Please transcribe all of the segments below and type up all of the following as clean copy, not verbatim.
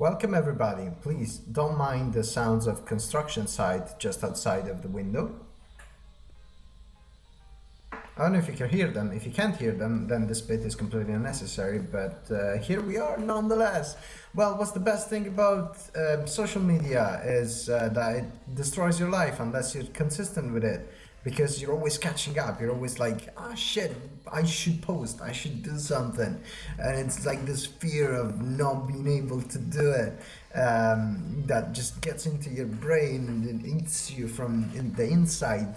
Welcome everybody. Please don't mind the sounds of construction site just outside of the window. I don't know if you can hear them. If you can't hear them, then this bit is completely unnecessary, but here we are nonetheless. Well, what's the best thing about social media is that it destroys your life unless you're consistent with it, because you're always catching up. You're always like, ah, shit, I should post, I should do something. And it's like this fear of not being able to do it that just gets into your brain and it eats you from the inside.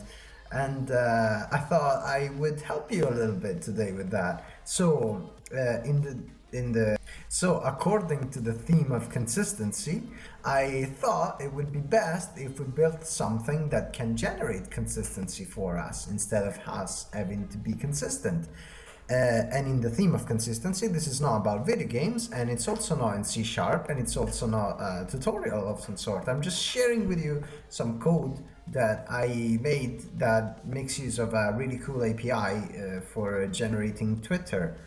And I thought I would help you a little bit today with that. So so according to the theme of consistency, I thought it would be best if we built something that can generate consistency for us instead of us having to be consistent. And in the theme of consistency, this is not about video games, and it's also not in C#, and it's also not a tutorial of some sort. I'm just sharing with you some code that I made that makes use of a really cool API for generating Twitter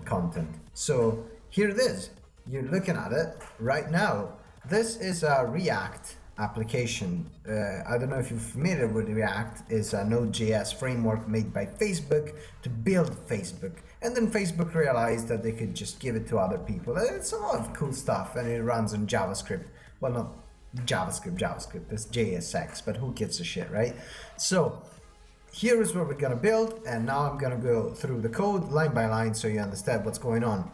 content. So here it is. You're looking at it right now. This is a React application. I don't know if you're familiar with React. It's a Node.js framework made by Facebook to build Facebook. And then Facebook realized that they could just give it to other people. It's a lot of cool stuff, and it runs on JavaScript. Well, not JavaScript, it's JSX, but who gives a shit, right? So here is what we're gonna build, and now I'm gonna go through the code line by line so you understand what's going on.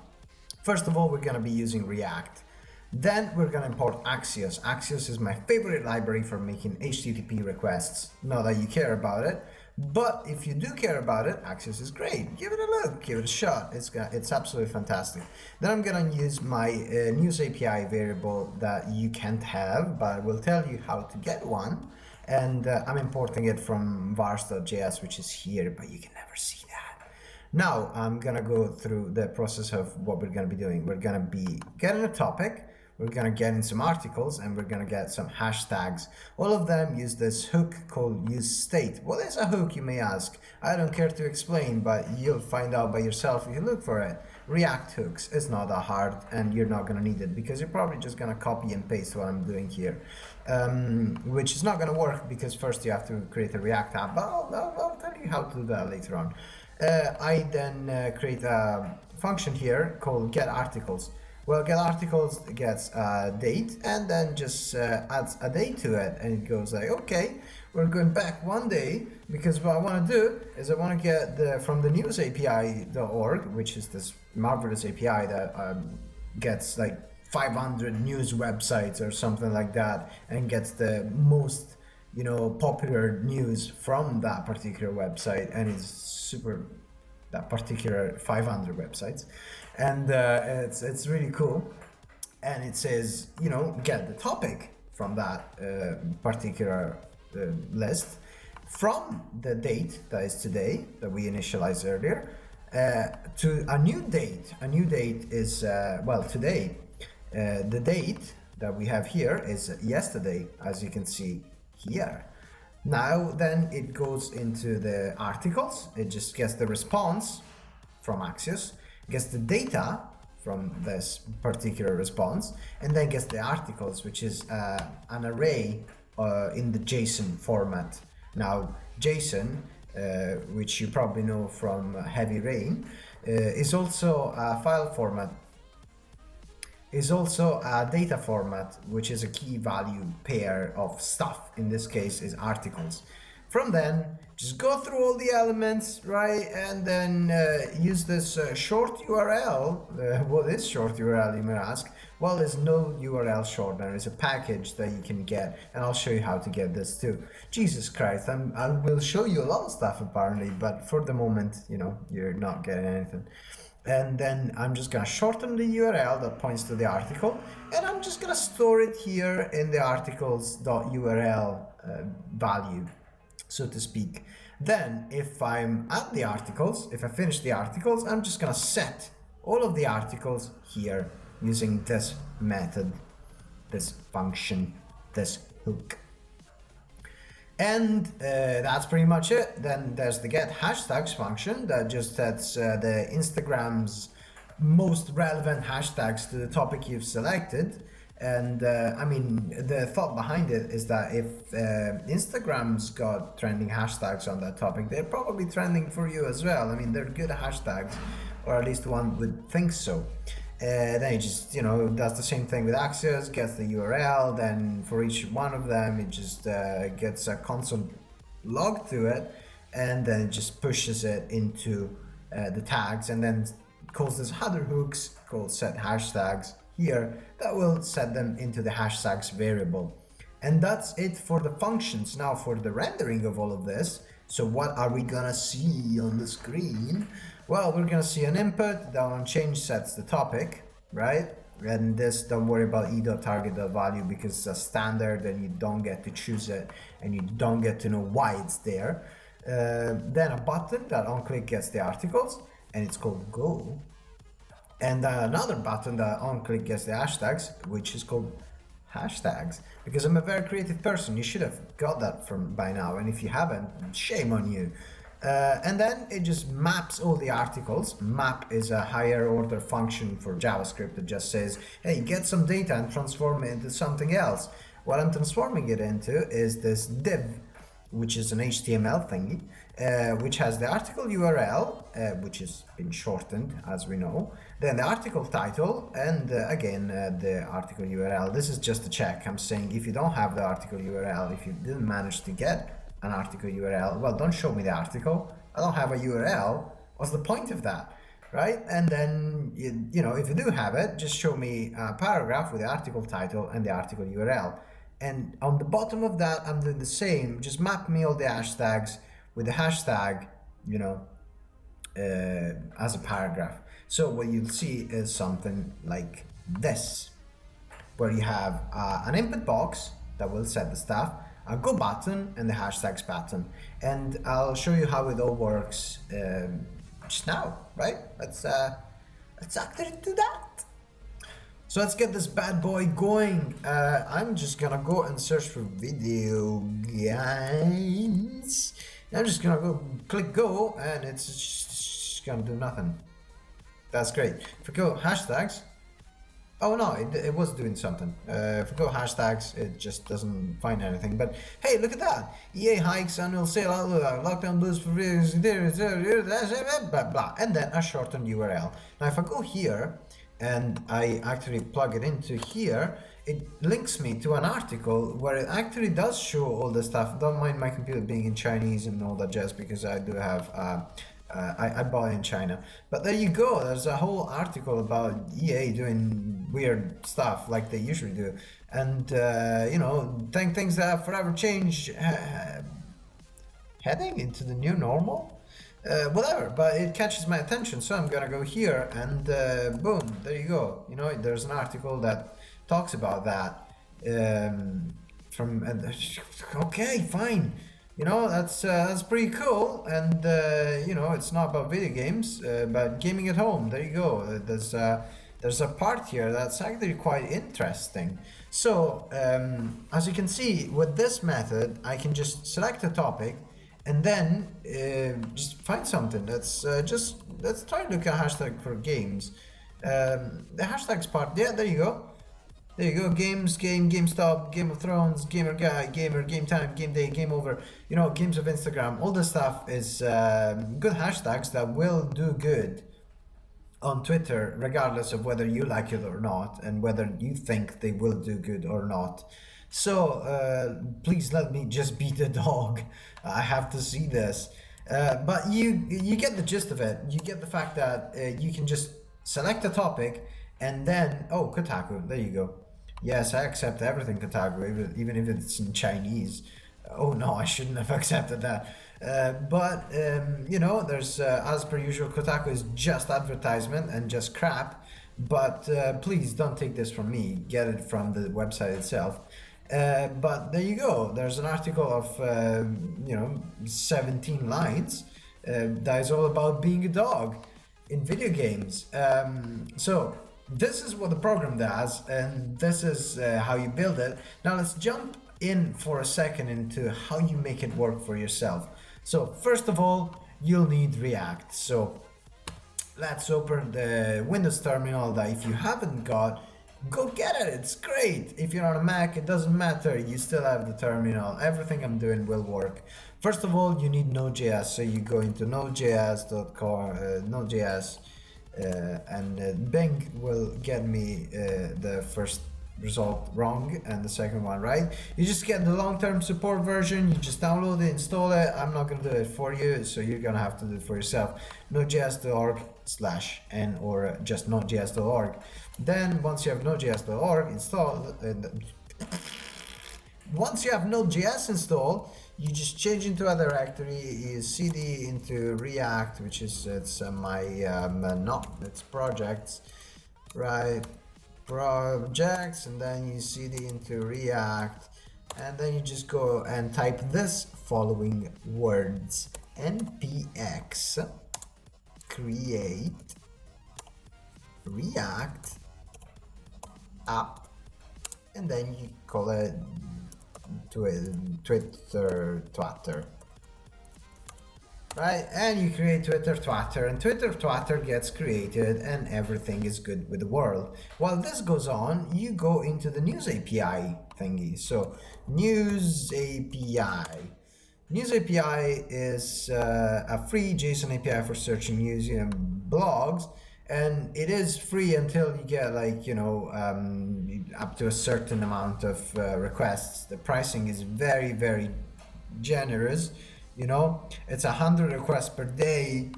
First of all, we're gonna be using React. Then we're gonna import Axios. Axios is my favorite library for making HTTP requests. Not that you care about it, but if you do care about it, Axios is great. Give it a look, give it a shot. It's absolutely fantastic. Then I'm gonna use my news API variable that you can't have, but I will tell you how to get one. And I'm importing it from vars.js, which is here, but you can never see that. Now I'm gonna go through the process of what we're gonna be doing. We're gonna be getting a topic. We're gonna get in some articles, and we're gonna get some hashtags. All of them use this hook called useState. What is a hook, you may ask? I don't care to explain, but you'll find out by yourself if you look for it. React hooks is not that hard, and you're not gonna need it because you're probably just gonna copy and paste what I'm doing here, which is not gonna work because first you have to create a React app, but I'll tell you how to do that later on. I then create a function here called getArticles. Well, getArticles gets a date and then just adds a date to it, and it goes like, okay, we're going back one day because what I want to do is I want to get from the newsapi.org, which is this marvelous API that gets like 500 news websites or something like that, and gets the most popular news from that particular website, and it's super that particular 500 websites, and it's really cool. And it says get the topic from that particular list from the date that is today that we initialized earlier to a new date. A new date is today. The date that we have here is yesterday, as you can see here. Now then it goes into the articles. It just gets the response from Axios, gets the data from this particular response, and then gets the articles, which is an array in the JSON format. Now JSON, which you probably know from Heavy Rain, is also a file format, is also a data format, which is a key value pair of stuff. In this case is articles. From then, just go through all the elements, right? And then use this short URL. What is short URL, you may ask? Well, it's no URL shortener. It's a package that you can get, and I'll show you how to get this too. Jesus Christ, I will show you a lot of stuff apparently, but for the moment, you're not getting anything. And then I'm just gonna shorten the URL that points to the article, and I'm just gonna store it here in the articles.url value, so to speak. Then if I'm at the articles, if I finish the articles, I'm just gonna set all of the articles here using this method, this function, this hook. And that's pretty much it. Then there's the get hashtags function that just sets the Instagram's most relevant hashtags to the topic you've selected. And I mean, the thought behind it is that if Instagram's got trending hashtags on that topic, they're probably trending for you as well. I mean, they're good hashtags, or at least one would think so. Then it just, does the same thing with Axios, gets the URL, then for each one of them, it just gets a console log to it, and then it just pushes it into the tags, and then calls these other hooks called set hashtags here that will set them into the hashtags variable. And that's it for the functions. Now for the rendering of all of this, so what are we gonna see on the screen? Well, we're gonna see an input that on change sets the topic, right? And this, don't worry about e.target.value because it's a standard and you don't get to choose it and you don't get to know why it's there. Then a button that on click gets the articles, and it's called go. And another button that on click gets the hashtags, which is called hashtags, because I'm a very creative person. You should have got that from by now, and if you haven't, shame on you. And then it just maps all the articles. Map is a higher order function for JavaScript that just says, hey, get some data and transform it into something else. What I'm transforming it into is this div, which is an HTML thingy, which has the article URL, which has been shortened, as we know, then the article title, and again, the article URL. This is just a check. I'm saying if you don't have the article URL, if you didn't manage to get an article URL, well, don't show me the article. I don't have a URL. What's the point of that, right? And then, if you do have it, just show me a paragraph with the article title and the article URL. And on the bottom of that, I'm doing the same. Just map me all the hashtags with the hashtag, as a paragraph. So what you'll see is something like this, where you have an input box that will set the stuff, a go button, and the hashtags button. And I'll show you how it all works just now, right? Let's actually do that. So let's get this bad boy going. I'm just gonna go and search for video games. I'm just gonna go click go, and it's just gonna do nothing. That's great. If we go hashtags, oh no, it was doing something. If we go hashtags, it just doesn't find anything. But hey, look at that! EA hikes annual sale, lockdown blues for blah blah, and then a shortened URL. Now if I go here and I actually plug it into here, it links me to an article where it actually does show all the stuff. Don't mind my computer being in Chinese and all that jazz, because I do have I bought it in China. But there you go, there's a whole article about EA doing weird stuff like they usually do. And things that have forever changed, heading into the new normal. Whatever, but it catches my attention, so I'm gonna go here and boom, there you go. There's an article that talks about that. Okay, fine. That's pretty cool, and it's not about video games, but gaming at home. There you go. There's a part here that's actually quite interesting. So as you can see, with this method, I can just select a topic. And then just find something. Let's try and look at hashtag for games. The hashtags part, yeah, there you go. There you go. Games, game, GameStop, Game of Thrones, Gamer Guy, Gamer, Game Time, Game Day, Game Over. Games of Instagram. All this stuff is good hashtags that will do good on Twitter, regardless of whether you like it or not, and whether you think they will do good or not. So please let me just beat the dog. I have to see this. But you get the gist of it. You get the fact that you can just select a topic and then, Kotaku, there you go. Yes, I accept everything Kotaku, even if it's in Chinese. Oh no, I shouldn't have accepted that. But there's, as per usual, Kotaku is just advertisement and just crap. But please don't take this from me. Get it from the website itself. But there you go. There's an article of 17 lines that is all about being a dog in video games. So this is what the program does, and this is how you build it. Now let's jump in for a second into how you make it work for yourself. So first of all, you'll need React. So let's open the Windows terminal that if you haven't got, go get it, it's great. If you're on a Mac, it doesn't matter, you still have the terminal. Everything I'm doing will work. First of all, you need Node.js, so you go into nodejs.com, and Bing will get me the first result wrong and the second one right. You just get the long-term support version, you just download it, install it. I'm not going to do it for you, so you're going to have to do it for yourself. nodejs.org/n or just nodejs.org. Then once you have nodejs.org installed, once you have Node.js installed, you just change into a directory, you cd into React, which is it's projects, right? Projects, and then you cd into React, and then you just go and type this following words: npx create React app, and then you call it Twitter, right? And you create Twitter Twatter, and Twitter Twatter gets created, and everything is good with the world. While this goes on, you go into the News API thingy. So News API. News API is a free JSON API for searching news and blogs, and it is free until you get up to a certain amount of requests. The pricing is very, very generous. It's 100 requests per day,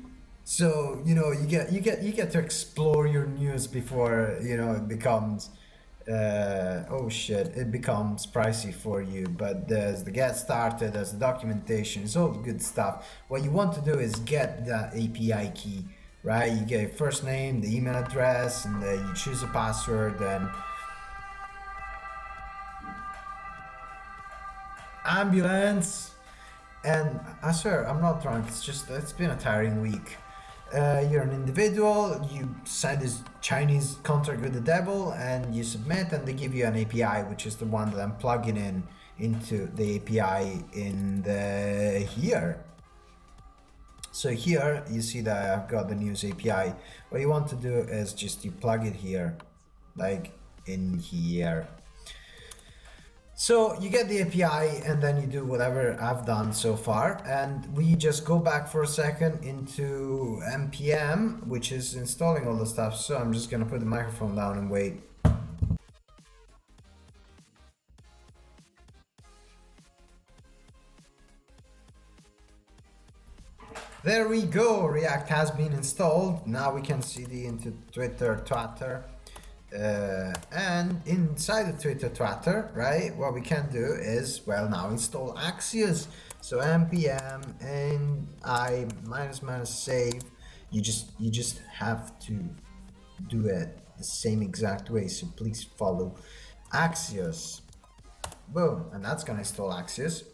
so you get to explore your news before it becomes it becomes pricey for you. But there's the get started, there's the documentation, it's all good stuff. What you want to do is get the API key, right? You get your first name, the email address, and then you choose a password, and ambulance. And I swear, I'm not drunk, it's been a tiring week. You're an individual, you sign this Chinese contract with the devil, and you submit, and they give you an API, which is the one that I'm plugging into the API in here. So here you see that I've got the News API. What you want to do is just you plug it here, like in here. So you get the API, and then you do whatever I've done so far, and we just go back for a second into npm, which is installing all the stuff. So I'm just gonna put the microphone down and wait. There we go, React has been installed. Now we can cd into Twitter Twatter. And inside the Twitter Twatter, right, what we can do is, now install Axios. So npm and I -- save. You just have to do it the same exact way, so please follow Axios. Boom, and that's gonna install Axios.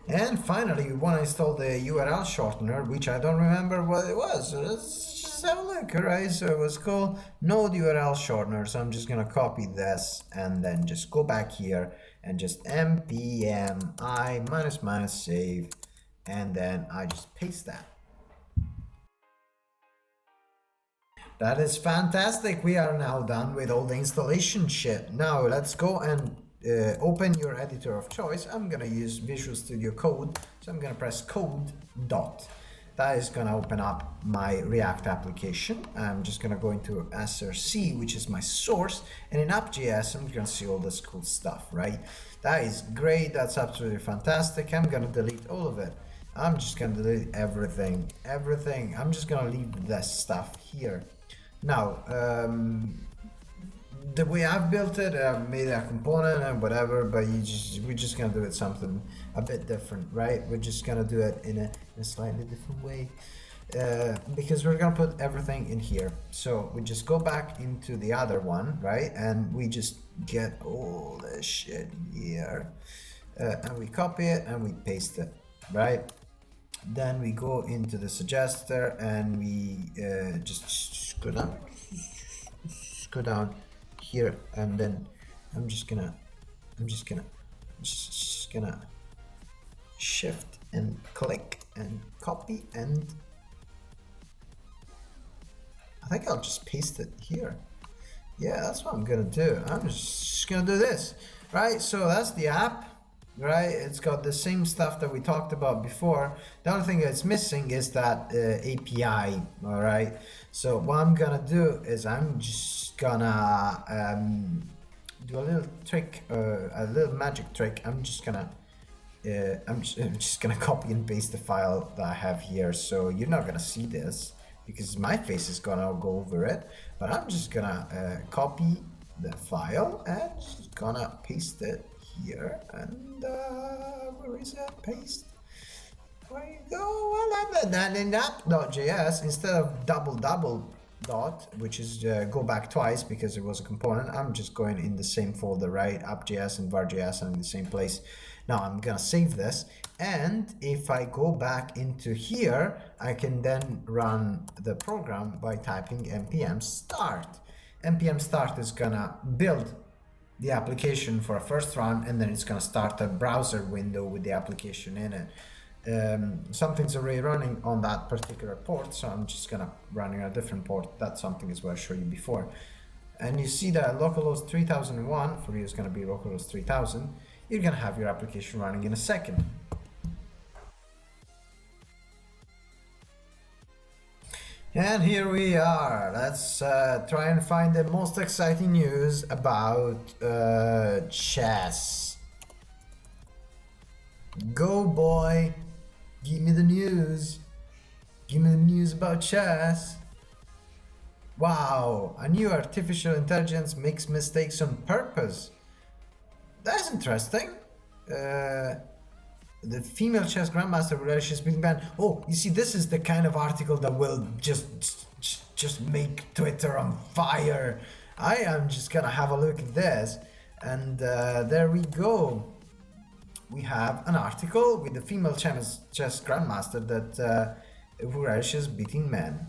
And finally, we want to install the URL shortener, which I don't remember what it was. So let's just have a look, alright? So it was called Node URL shortener. So I'm just gonna copy this and then just go back here and just npm I -- save, and then I just paste that. That is fantastic. We are now done with all the installation shit. Now let's go and open your editor of choice. I'm gonna use Visual Studio Code, so I'm gonna press code dot. That is gonna open up my React application. I'm just gonna go into src, which is my source, and in app.js I'm gonna see all this cool stuff, right? That is great, that's absolutely fantastic. I'm gonna delete all of it. I'm just gonna delete everything. I'm just gonna leave this stuff here. Now, the way I've built it, I've made a component and whatever, but we're just gonna do it something a bit different, right? We're just gonna do it in a slightly different way, because we're gonna put everything in here. So we just go back into the other one, right? And we just get all this shit here, and we copy it and we paste it, right? Then we go into the suggester and we just go down here, and then I'm just gonna shift and click and copy, and I think I'll just paste it here. Yeah, that's what I'm gonna do. I'm just gonna do this, right? So that's the app, right? It's got the same stuff that we talked about before. The only thing that's missing is that API, all right? So what I'm gonna do is I'm just gonna do a little trick, a little magic trick. I'm just gonna copy and paste the file that I have here. So you're not gonna see this because my face is gonna go over it, but I'm just gonna copy the file and just gonna paste it here. And where is it? Paste. There you go. Well, and in app.js, instead of double dot, which is go back twice because it was a component, I'm just going in the same folder, right? App.js and var.js are in the same place. Now I'm gonna save this, and if I go back into here, I can then run the program by typing npm start. Npm start is gonna build the application for a first run, and then it's gonna start a browser window with the application in it. Something's already running on that particular port, so I'm just gonna run in a different port. That's something as well I showed you before. And you see that localhost 3001 for you is gonna be localhost 3000. You're gonna have your application running in a second. And here we are. Let's try and find the most exciting news about chess. Go boy, give me the news. Give me the news about chess. Wow, a new artificial intelligence makes mistakes on purpose. That's interesting. The female chess grandmaster relishes being banned. Oh, you see, this is the kind of article that will just make Twitter on fire. I am just gonna have a look at this, and there we go. We have an article with the female chess grandmaster that who relishes beating men.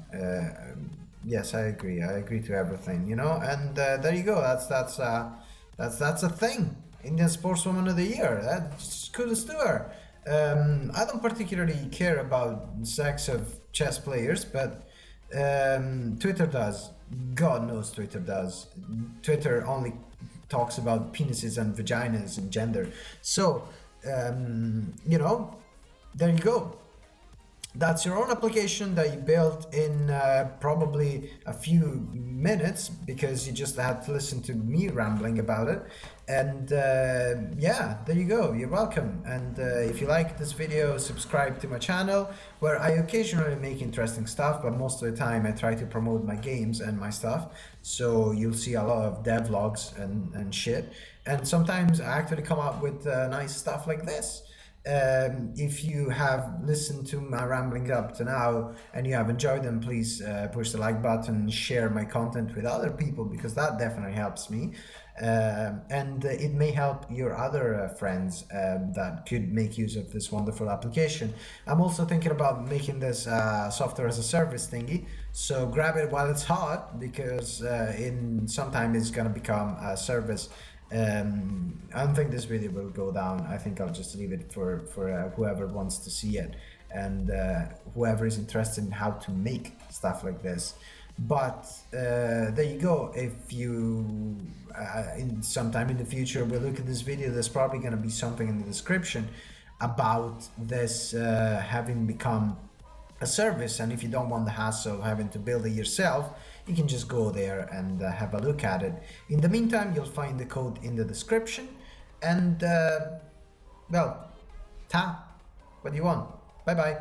Yes, I agree. I agree to everything, you know. And there you go. That's a thing. Indian Sportswoman of the Year. That's kudos to her. I don't particularly care about sex of chess players, but Twitter does. God knows Twitter does. Twitter only talks about penises and vaginas and gender. So, you know, there you go. That's your own application that you built in probably a few minutes because you just had to listen to me rambling about it. And yeah, there you go. You're welcome. And if you like this video, subscribe to my channel where I occasionally make interesting stuff, but most of the time I try to promote my games and my stuff. So you'll see a lot of devlogs and shit. And sometimes I actually come up with nice stuff like this. If you have listened to my rambling up to now and you have enjoyed them, please push the like button, share my content with other people because that definitely helps me, and it may help your other friends that could make use of this wonderful application. I'm also thinking about making this software as a service thingy, so grab it while it's hot because in some time it's gonna become a service. I don't think this video will go down. I think I'll just leave it for whoever wants to see it and whoever is interested in how to make stuff like this. But there you go. If you in sometime in the future will look at this video, there's probably going to be something in the description about this having become a service, and if you don't want the hassle of having to build it yourself, you can just go there and have a look at it. In the meantime, you'll find the code in the description, and well, what do you want? Bye bye.